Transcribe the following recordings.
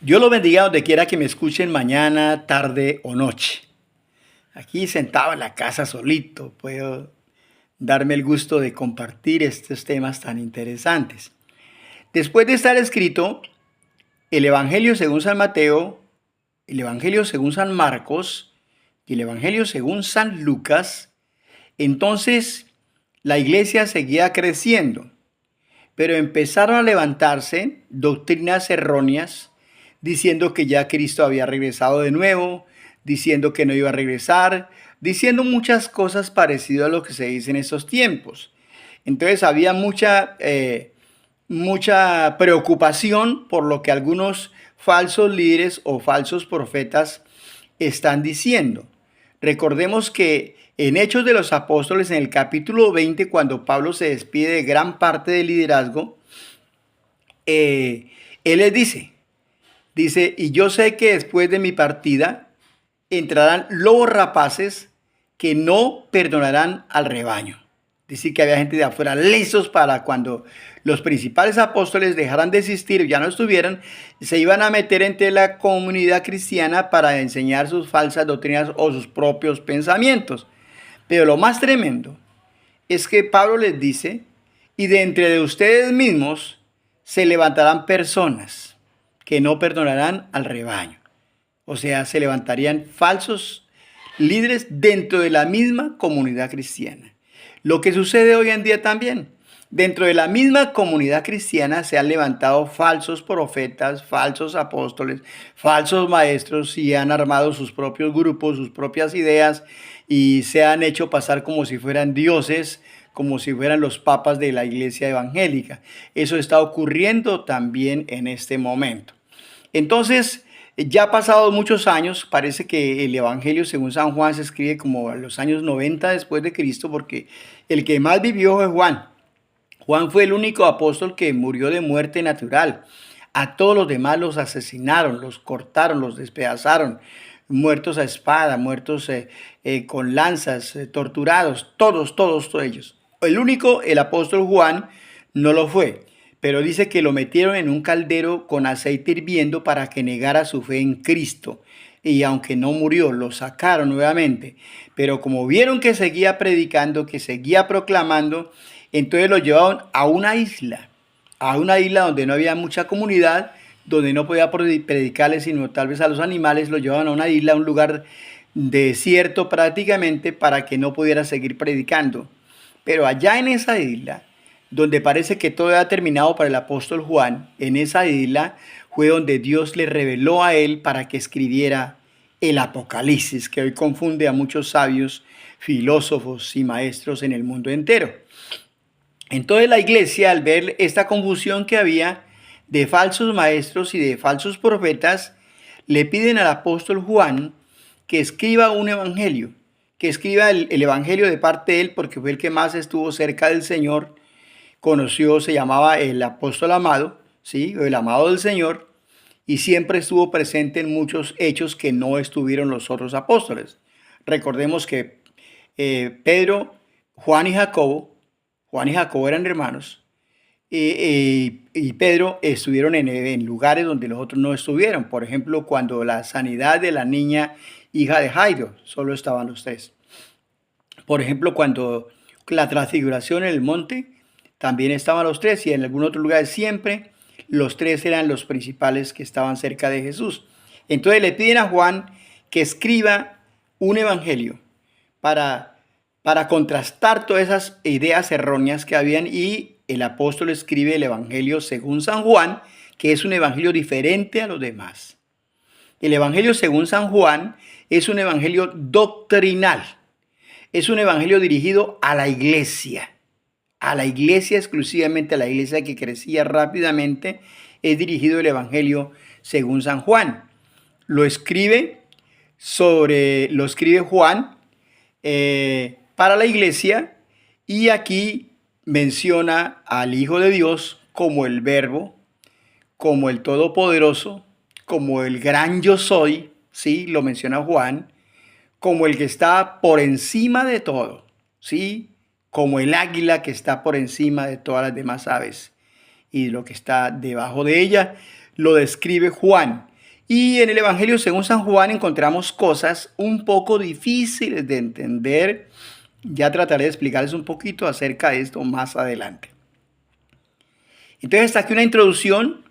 Dios los bendiga donde quiera que me escuchen mañana, tarde o noche. Aquí sentado en la casa solito, puedo darme el gusto de compartir estos temas tan interesantes. Después de estar escrito el Evangelio según San Mateo, el Evangelio según San Marcos y el Evangelio según San Lucas, entonces la iglesia seguía creciendo, pero empezaron a levantarse doctrinas erróneas diciendo que ya Cristo había regresado de nuevo, diciendo que no iba a regresar, diciendo muchas cosas parecidas a lo que se dice en estos tiempos. Entonces había mucha preocupación por lo que algunos falsos líderes o falsos profetas están diciendo. Recordemos que en Hechos de los Apóstoles, en el capítulo 20, cuando Pablo se despide de gran parte del liderazgo, él les dice, y yo sé que después de mi partida entrarán lobos rapaces que no perdonarán al rebaño. Dice que había gente de afuera listos para cuando los principales apóstoles dejaran de existir, ya no estuvieran, se iban a meter entre la comunidad cristiana para enseñar sus falsas doctrinas o sus propios pensamientos. Pero lo más tremendo es que Pablo les dice, y de entre de ustedes mismos se levantarán personas que no perdonarán al rebaño. O sea, se levantarían falsos líderes dentro de la misma comunidad cristiana. Lo que sucede hoy en día también. Dentro de la misma comunidad cristiana se han levantado falsos profetas, falsos apóstoles, falsos maestros y han armado sus propios grupos, sus propias ideas y se han hecho pasar como si fueran dioses, como si fueran los papas de la iglesia evangélica. Eso está ocurriendo también en este momento. Entonces, ya pasados muchos años, parece que el Evangelio según San Juan se escribe como a los años 90 después de Cristo, porque el que más vivió fue Juan. Juan fue el único apóstol que murió de muerte natural. A todos los demás los asesinaron, los cortaron, los despedazaron, muertos a espada, muertos con lanzas, torturados, todos ellos. El apóstol Juan, no lo fue, pero dice que lo metieron en un caldero con aceite hirviendo para que negara su fe en Cristo. Y aunque no murió, lo sacaron nuevamente. Pero como vieron que seguía predicando, que seguía proclamando, entonces lo llevaron a una isla donde no había mucha comunidad, donde no podía predicarles, sino tal vez a los animales, lo llevaban a una isla, a un lugar desierto prácticamente, para que no pudiera seguir predicando. Pero allá en esa isla, donde parece que todo había terminado para el apóstol Juan, en esa isla fue donde Dios le reveló a él para que escribiera el Apocalipsis, que hoy confunde a muchos sabios, filósofos y maestros en el mundo entero. Entonces la iglesia, al ver esta confusión que había de falsos maestros y de falsos profetas, le piden al apóstol Juan que escriba un evangelio, que escriba el evangelio de parte de él, porque fue el que más estuvo cerca del Señor, conoció, se llamaba el apóstol amado, ¿sí? El amado del Señor, y siempre estuvo presente en muchos hechos que no estuvieron los otros apóstoles. Recordemos que Pedro, Juan y Jacobo eran hermanos, y Pedro estuvieron en lugares donde los otros no estuvieron. Por ejemplo, cuando la sanidad de la niña hija de Jairo, solo estaban los tres. Por ejemplo, cuando la transfiguración en el monte, también estaban los tres, y en algún otro lugar siempre los tres eran los principales que estaban cerca de Jesús. Entonces le piden a Juan que escriba un evangelio para contrastar todas esas ideas erróneas que habían, y el apóstol escribe el evangelio según San Juan, que es un evangelio diferente a los demás. El evangelio según San Juan es un evangelio doctrinal, es un evangelio dirigido a la iglesia exclusivamente, a la iglesia que crecía rápidamente, es dirigido el evangelio según San Juan. Lo escribe Juan para la iglesia, y aquí menciona al Hijo de Dios como el Verbo, como el Todopoderoso, como el gran yo soy, ¿sí? Lo menciona Juan, como el que está por encima de todo, ¿sí? Como el águila que está por encima de todas las demás aves y lo que está debajo de ella. lo describe Juan. Y en el Evangelio según San Juan encontramos cosas un poco difíciles de entender. Ya trataré de explicarles un poquito acerca de esto más adelante. Entonces está aquí una introducción,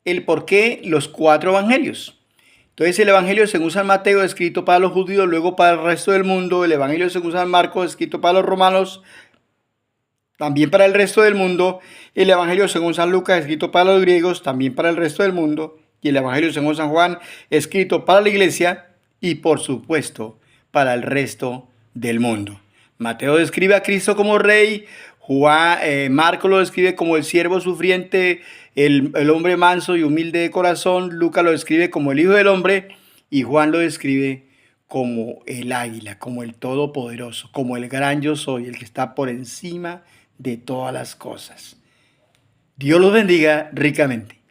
el por qué los 4 evangelios. Entonces el Evangelio según San Mateo escrito para los judíos, luego para el resto del mundo. El Evangelio según San Marcos escrito para los romanos, también para el resto del mundo. El Evangelio según San Lucas escrito para los griegos, también para el resto del mundo. Y el Evangelio según San Juan escrito para la iglesia y por supuesto para el resto del mundo. Mateo describe a Cristo como rey. Marco lo describe como el siervo sufriente, el hombre manso y humilde de corazón. Lucas lo describe como el Hijo del Hombre y Juan lo describe como el águila, como el todopoderoso, como el gran yo soy, el que está por encima de todas las cosas. Dios los bendiga ricamente.